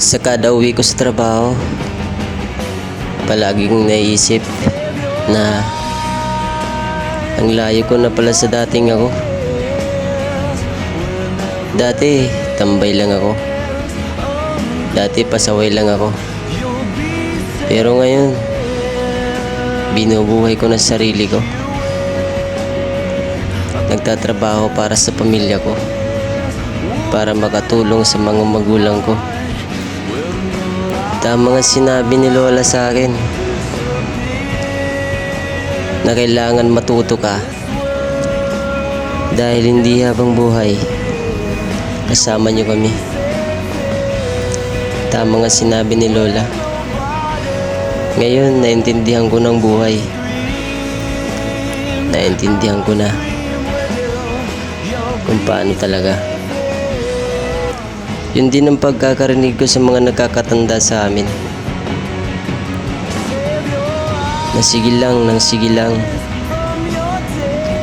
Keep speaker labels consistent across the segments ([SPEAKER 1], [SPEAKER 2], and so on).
[SPEAKER 1] Sa kada uwi ko sa trabaho, palaging naisip na ang layo ko na pala sa dating ako. Dati, tambay lang ako. Dati, pasaway lang ako. Pero ngayon, binubuhay ko na sarili ko. Nagtatrabaho para sa pamilya ko, para makatulong sa mga magulang ko. Tama nga sinabi ni Lola sa akin na kailangan matuto ka, dahil hindi habang buhay kasama niyo kami. Tama nga sinabi ni Lola. Ngayon, naintindihan ko ng buhay. Naintindihan ko na kung paano talaga. Yun din ang pagkakarinig ko sa mga nagkakatanda sa amin. Na sige lang ng sige lang.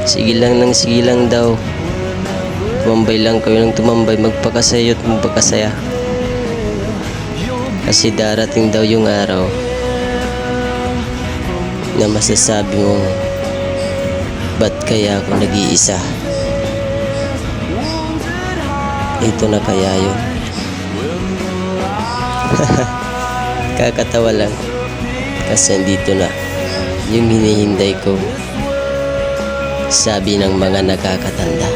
[SPEAKER 1] Sige lang ng sige lang daw. Tumambay lang kayo ng tumambay, magpakasaya at magpakasaya. Kasi darating daw yung araw na masasabi mong, ba't kaya ako nag-iisa? Ito na kaya yun. Kakatawa lang kasi andito na yung hinihintay ko, sabi ng mga nakakatanda.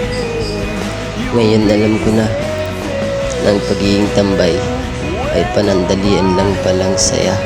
[SPEAKER 1] Ngayon alam ko na ng pagiging tambay ay panandalian lang palang saya.